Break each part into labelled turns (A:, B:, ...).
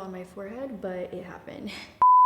A: on my forehead, but it happened.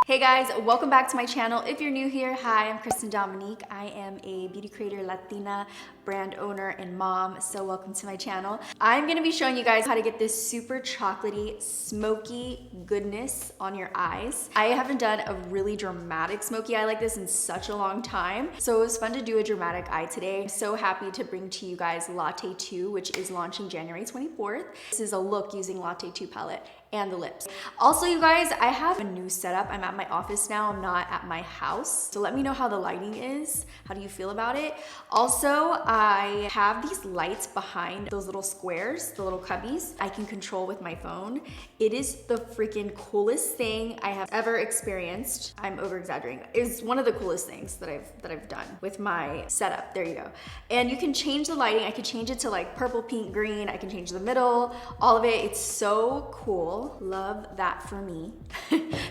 A: Hey guys, welcome back to my channel. If you're new here, hi, I'm Christen Dominique. I am a beauty creator, Latina, brand owner, and mom, so welcome to my channel. I'm gonna be showing you guys how to get this super chocolatey, smoky goodness on your eyes. I haven't done a really dramatic smoky eye like this in such a long time, so it was fun to do a dramatic eye today. I'm so happy to bring to you guys Latte 2, which is launching January 24th. This is a look using Latte 2 palette and the lips. Also, you guys, I have a new setup. I'm at my office now, I'm not at my house. So let me know how the lighting is. How do you feel about it? Also, I have these lights behind those little squares, the little cubbies, I can control with my phone. It is the freaking coolest thing I have ever experienced. I'm over exaggerating. It's one of the coolest things that I've done with my setup. There you go. And you can change the lighting. I could change it to like purple, pink, green. I can change the middle, all of it. It's so cool. Love that for me.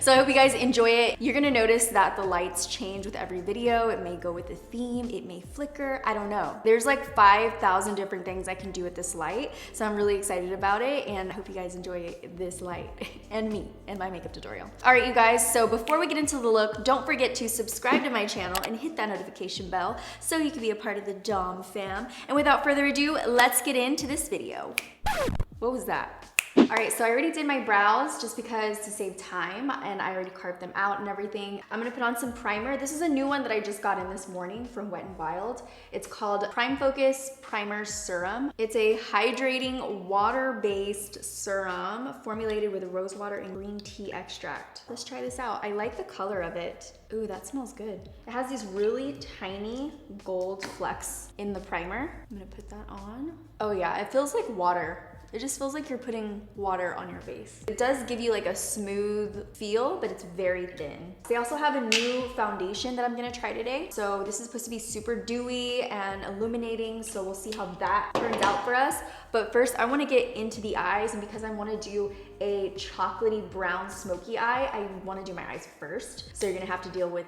A: So I hope you guys enjoy it. You're gonna notice that the lights change with every video. It may go with a theme, it may flicker, I don't know. There's like 5,000 different things I can do with this light. So I'm really excited about it and I hope you guys enjoy this light and me and my makeup tutorial. All right, you guys, so before we get into the look, don't forget to subscribe to my channel and hit that notification bell so you can be a part of the Dom fam. And without further ado, let's get into this video. What was that? All right, so I already did my brows just because to save time and I already carved them out and everything. I'm gonna put on some primer. This is a new one that I just got in this morning from Wet n Wild. It's called Prime Focus Primer Serum. It's a hydrating water-based serum formulated with rose water and green tea extract. Let's try this out. I like the color of it. Ooh, that smells good. It has these really tiny gold flecks in the primer. I'm gonna put that on. Oh yeah, it feels like water. It just feels like you're putting water on your face. It does give you like a smooth feel, but it's very thin. They also have a new foundation that I'm gonna try today. So this is supposed to be super dewy and illuminating, so we'll see how that turns out for us. But first, I wanna get into the eyes, and because I wanna do a chocolatey brown smoky eye, I wanna do my eyes first. So you're gonna have to deal with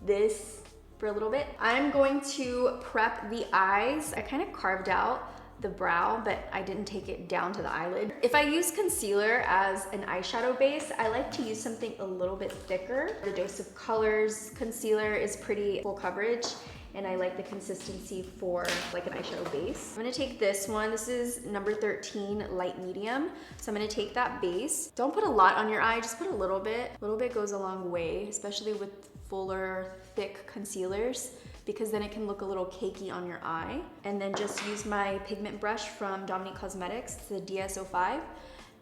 A: this for a little bit. I'm going to prep the eyes. I kind of carved out the brow, but I didn't take it down to the eyelid. If I use concealer as an eyeshadow base, I like to use something a little bit thicker. The Dose of Colors concealer is pretty full coverage, and I like the consistency for like an eyeshadow base. I'm gonna take this one. This is number 13, light medium. So I'm gonna take that base. Don't put a lot on your eye, just put a little bit. A little bit goes a long way, especially with fuller, thick concealers, because then it can look a little cakey on your eye. And then just use my pigment brush from Dominique Cosmetics, the DS-05,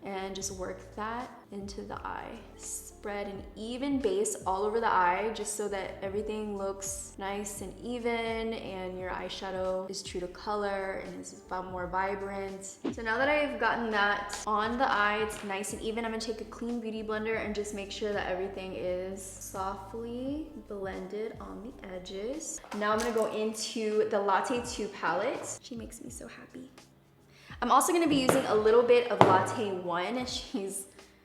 A: and just work that into the eye. Spread an even base all over the eye just so that everything looks nice and even and your eyeshadow is true to color and is about more vibrant. So now that I've gotten that on the eye, it's nice and even, I'm gonna take a clean beauty blender and just make sure that everything is softly blended on the edges. Now I'm gonna go into the Latte 2 palette. She makes me so happy. I'm also gonna be using a little bit of Latte 1.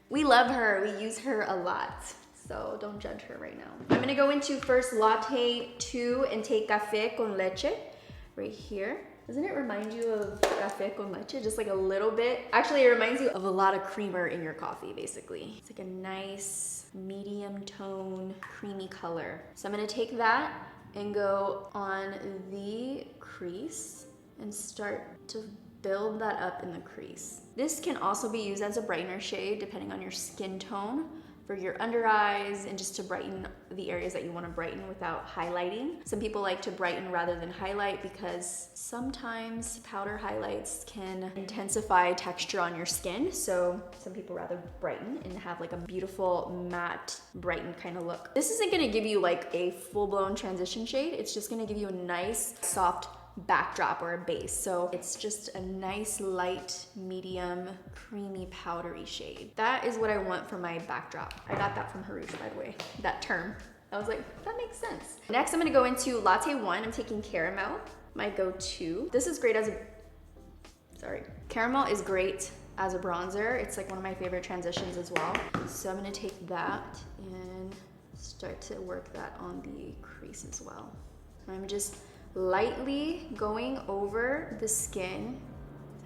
A: We love her, we use her a lot, so don't judge her right now. I'm gonna go into first Latte 2 and take Café con Leche right here. Doesn't it remind you of Café con Leche? Just like a little bit. Actually, it reminds you of a lot of creamer in your coffee, basically. It's like a nice medium tone, creamy color. So I'm gonna take that and go on the crease and start to build that up in the crease. This can also be used as a brightener shade depending on your skin tone for your under eyes and just to brighten the areas that you want to brighten without highlighting. Some people like to brighten rather than highlight because sometimes powder highlights can intensify texture on your skin. So some people rather brighten and have like a beautiful matte brightened kind of look. This isn't going to give you like a full-blown transition shade. It's just going to give you a nice soft backdrop or a base. So it's just a nice light, medium, creamy, powdery shade. That is what I want for my backdrop. I got that from Harush, by the way, that term. I was like, that makes sense. Next, I'm gonna go into Latte 1. I'm taking Caramel, my go-to. This is great as Caramel is great as a bronzer. It's like one of my favorite transitions as well. So I'm gonna take that and start to work that on the crease as well. I'm just lightly going over the skin.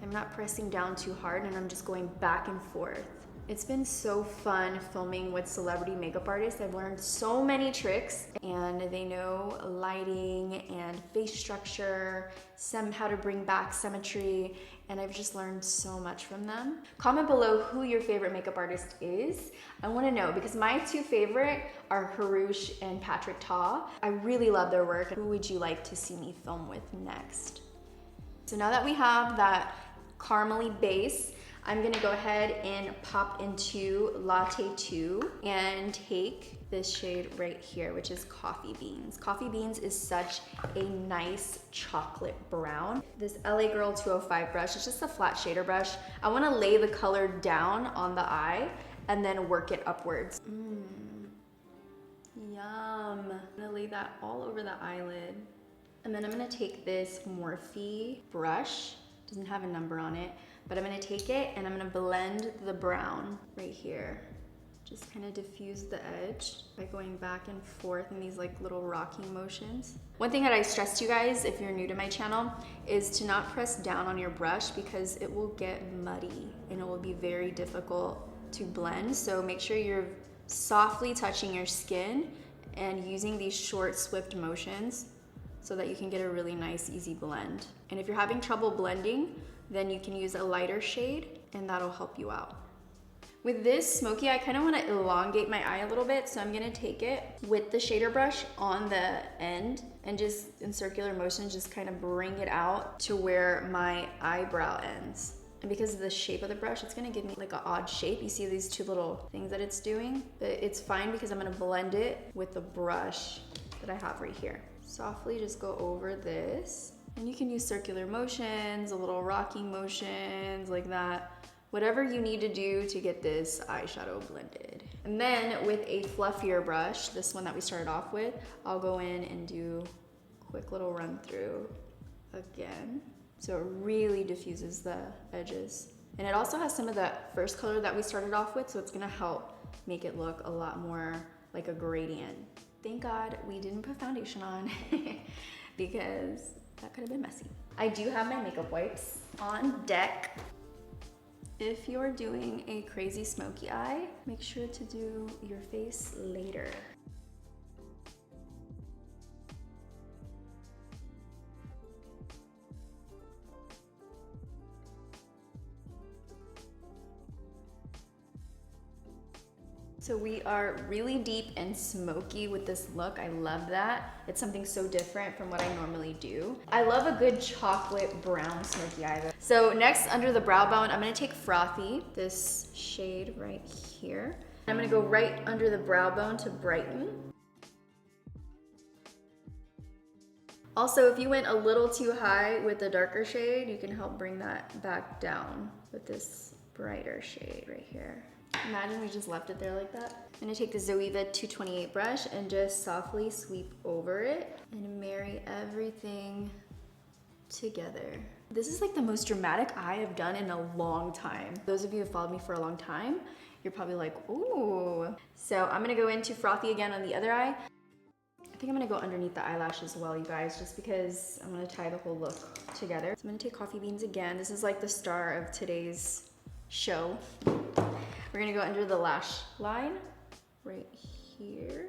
A: I'm not pressing down too hard and I'm just going back and forth. It's been so fun filming with celebrity makeup artists. I've learned so many tricks, and they know lighting and face structure, how to bring back symmetry, and I've just learned so much from them. Comment below who your favorite makeup artist is. I want to know, because my two favorite are Harush and Patrick Ta. I really love their work. Who would you like to see me film with next? So now that we have that caramely base, I'm gonna go ahead and pop into Latte 2 and take this shade right here, which is Coffee Beans. Coffee Beans is such a nice chocolate brown. This LA Girl 205 brush, it's just a flat shader brush. I wanna lay the color down on the eye and then work it upwards. Yum. I'm gonna lay that all over the eyelid. And then I'm gonna take this Morphe brush, doesn't have a number on it, but I'm gonna take it and I'm gonna blend the brown right here. Just kind of diffuse the edge by going back and forth in these like little rocking motions. One thing that I stress to you guys, if you're new to my channel, is to not press down on your brush because it will get muddy and it will be very difficult to blend. So make sure you're softly touching your skin and using these short, swift motions so that you can get a really nice, easy blend. And if you're having trouble blending, then you can use a lighter shade and that'll help you out. With this Smoky, I kind of want to elongate my eye a little bit, so I'm gonna take it with the shader brush on the end and just in circular motions, just kind of bring it out to where my eyebrow ends. And because of the shape of the brush, it's gonna give me like an odd shape. You see these two little things that it's doing, but it's fine because I'm gonna blend it with the brush that I have right here. Softly just go over this. And you can use circular motions, a little rocking motions like that. Whatever you need to do to get this eyeshadow blended. And then with a fluffier brush, this one that we started off with, I'll go in and do a quick little run through again. So it really diffuses the edges. And it also has some of that first color that we started off with, so it's gonna help make it look a lot more like a gradient. Thank God we didn't put foundation on because that could have been messy. I do have my makeup wipes on deck. If you're doing a crazy smoky eye, make sure to do your face later. So we are really deep and smoky with this look. I love that. It's something so different from what I normally do. I love a good chocolate brown smoky eye though. So next, under the brow bone, I'm gonna take Frothy, this shade right here. I'm gonna go right under the brow bone to brighten. Also, if you went a little too high with the darker shade, you can help bring that back down with this brighter shade right here. Imagine we just left it there like that. I'm gonna take the Zoeva 228 brush and just softly sweep over it and marry everything together. This is like the most dramatic eye I've done in a long time. Those of you who have followed me for a long time, you're probably like, ooh. So I'm gonna go into Frothy again on the other eye. I think I'm gonna go underneath the eyelash as well, you guys, just because I'm gonna tie the whole look together. So I'm gonna take Coffee Beans again. This is like the star of today's show. We're gonna go under the lash line right here,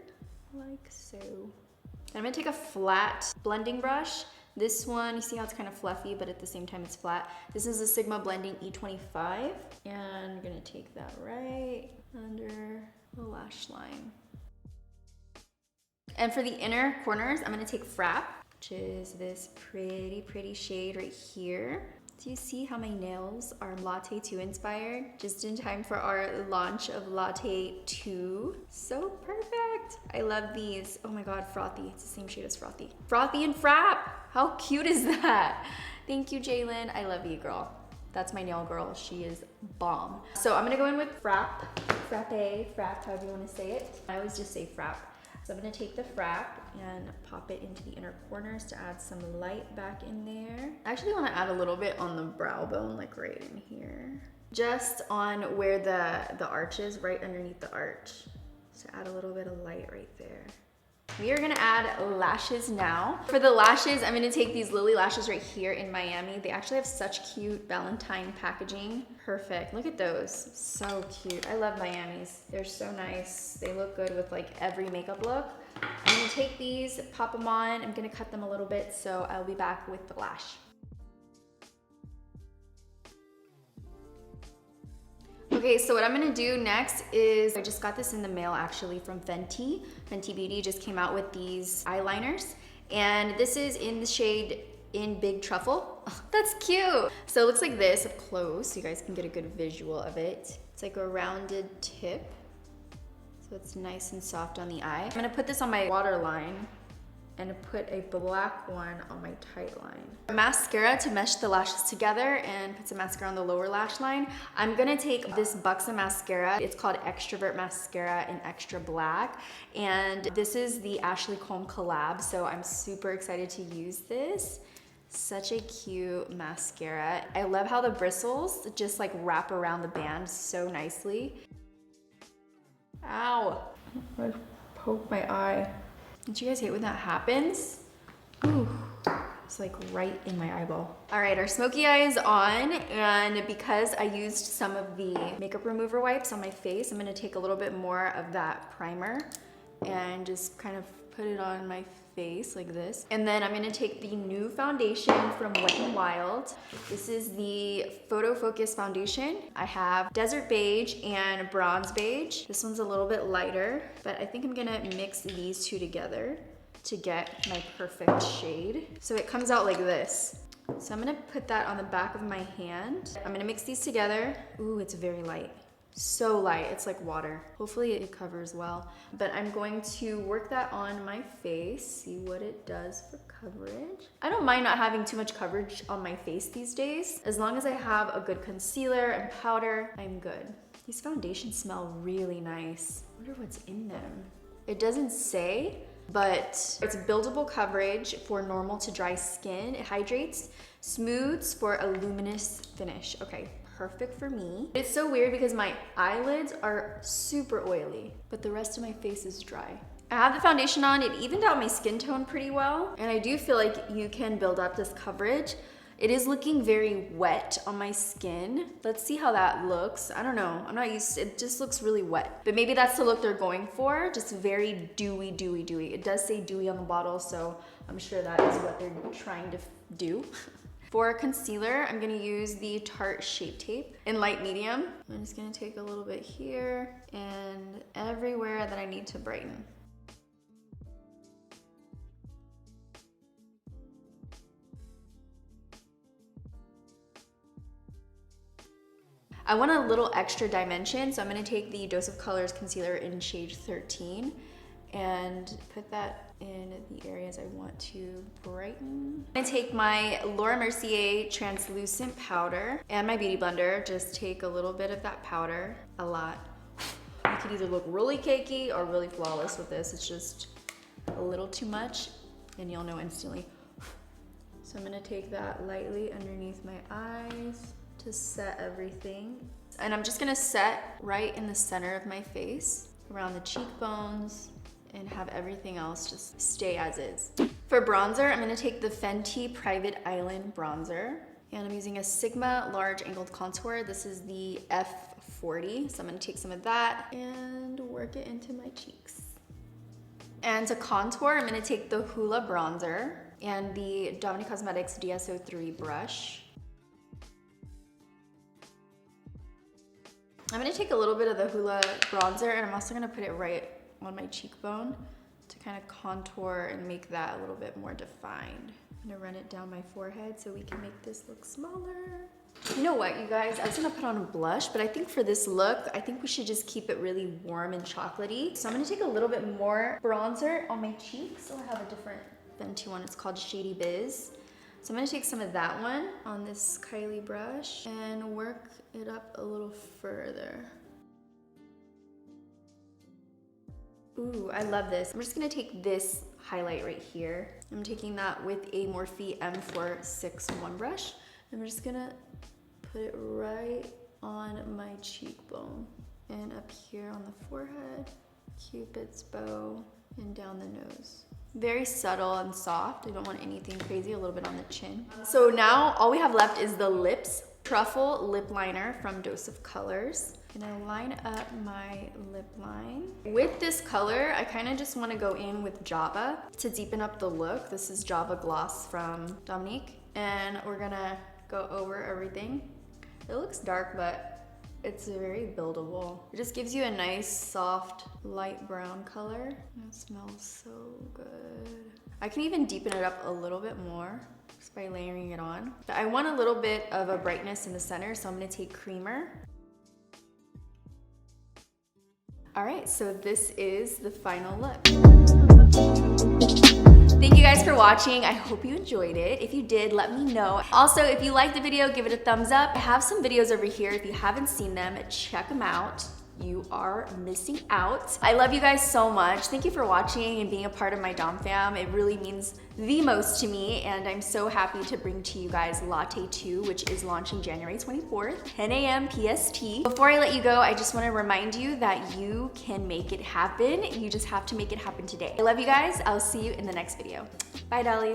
A: like so. And I'm gonna take a flat blending brush. This one, you see how it's kind of fluffy, but at the same time it's flat. This is a Sigma Blending E25. And I'm gonna take that right under the lash line. And for the inner corners, I'm gonna take Frap, which is this pretty shade right here. Do you see how my nails are Latte 2 inspired? Just in time for our launch of Latte 2. So perfect. I love these. Oh my God, Frothy. It's the same shade as Frothy. Frothy and Frap. How cute is that? Thank you, Jalen. I love you, girl. That's my nail girl. She is bomb. So I'm gonna go in with Frap, Frap, however you wanna say it. I always just say Frap. So I'm gonna take the Frap and pop it into the inner corners to add some light back in there. I actually wanna add a little bit on the brow bone, like right in here. Just on where the arch is, right underneath the arch. So add a little bit of light right there. We are gonna add lashes now. For the lashes, I'm gonna take these Lily lashes right here in Miami. They actually have such cute Valentine packaging. Perfect, look at those, so cute. I love Miamis, they're so nice. They look good with like every makeup look. I'm gonna take these, pop them on. I'm gonna cut them a little bit, so I'll be back with the lash. Okay, so what I'm gonna do next is, I just got this in the mail actually from Fenty. Fenty Beauty just came out with these eyeliners, and this is in the shade in Big Truffle. Oh, that's cute. So it looks like this up close, so you guys can get a good visual of it. It's like a rounded tip, so it's nice and soft on the eye. I'm gonna put this on my waterline and put a black one on my tight line. Mascara to mesh the lashes together and put some mascara on the lower lash line. I'm gonna take this Buxom mascara. It's called Extrovert Mascara in Extra Black. And this is the Ashley Comb collab, so I'm super excited to use this. Such a cute mascara. I love how the bristles just like wrap around the band so nicely. Ow, I poked my eye. Don't you guys hate when that happens? Ooh, it's like right in my eyeball. All right, our smoky eye is on, and because I used some of the makeup remover wipes on my face, I'm gonna take a little bit more of that primer and just kind of put it on my face like this. And then I'm gonna take the new foundation from Wet n Wild. This is the Photo Focus foundation. I have Desert Beige and Bronze Beige. This one's a little bit lighter, but I think I'm gonna mix these two together to get my perfect shade. So it comes out like this. So I'm gonna put that on the back of my hand. I'm gonna mix these together. Ooh, it's very light. So light, it's like water. Hopefully it covers well. But I'm going to work that on my face, see what it does for coverage. I don't mind not having too much coverage on my face these days. As long as I have a good concealer and powder, I'm good. These foundations smell really nice. I wonder what's in them. It doesn't say, but it's buildable coverage for normal to dry skin. It hydrates, smooths for a luminous finish. Okay. Perfect for me. It's so weird because my eyelids are super oily, but the rest of my face is dry. I have the foundation on, it evened out my skin tone pretty well, and I do feel like you can build up this coverage. It is looking very wet on my skin. Let's see how that looks. I don't know, I'm not used to it. It just looks really wet, but maybe that's the look they're going for, just very dewy, dewy, dewy. It does say dewy on the bottle, so I'm sure that is what they're trying to do. For concealer, I'm gonna use the Tarte Shape Tape in light medium. I'm just gonna take a little bit here and everywhere that I need to brighten. I want a little extra dimension, so I'm gonna take the Dose of Colors concealer in shade 13 and put that in the areas I want to brighten. I'm gonna take my Laura Mercier translucent powder and my beauty blender. Just take a little bit of that powder, a lot. You could either look really cakey or really flawless with this. It's just a little too much and you'll know instantly. So I'm gonna take that lightly underneath my eyes to set everything. And I'm just gonna set right in the center of my face, around the cheekbones, and have everything else just stay as is. For bronzer, I'm gonna take the Fenty Private Island bronzer, and I'm using a Sigma large angled contour. This is the F40, so I'm gonna take some of that and work it into my cheeks. And to contour, I'm gonna take the Hoola bronzer and the Dominique Cosmetics DSO3 brush. I'm gonna take a little bit of the Hoola bronzer, and I'm also gonna put it right on my cheekbone to kind of contour and make that a little bit more defined. I'm gonna run it down my forehead so we can make this look smaller. You know what, you guys? I was gonna put on a blush, but I think for this look, I think we should just keep it really warm and chocolatey. So I'm gonna take a little bit more bronzer on my cheeks. So I have a different Fenty one, it's called Shady Biz. So I'm gonna take some of that one on this Kylie brush and work it up a little further. Ooh, I love this. I'm just gonna take this highlight right here. I'm taking that with a Morphe M461 brush. I'm just gonna put it right on my cheekbone and up here on the forehead, Cupid's bow. and down the nose. Very subtle and soft. I don't want anything crazy, a little bit on the chin. So now all we have left is the lips. Truffle lip liner from Dose of Colors. And I line up my lip line. With this color, I kind of just want to go in with Java to deepen up the look. This is Java Gloss from Dominique. And we're gonna go over everything. It looks dark, but it's very buildable. It just gives you a nice, soft, light brown color. It smells so good. I can even deepen it up a little bit more just by layering it on. But I want a little bit of a brightness in the center, so I'm gonna take creamer. All right, so this is the final look. Thank you guys for watching. I hope you enjoyed it. If you did, let me know. Also, if you liked the video, give it a thumbs up. I have some videos over here. If you haven't seen them, check them out. You are missing out. I love you guys so much. Thank you for watching and being a part of my Dom fam. It really means the most to me, and I'm so happy to bring to you guys Latte 2, which is launching January 24th, 10 a.m. PST. Before I let you go, I just want to remind you that you can make it happen. You just have to make it happen today. I love you guys. I'll see you in the next video. Bye, dollies.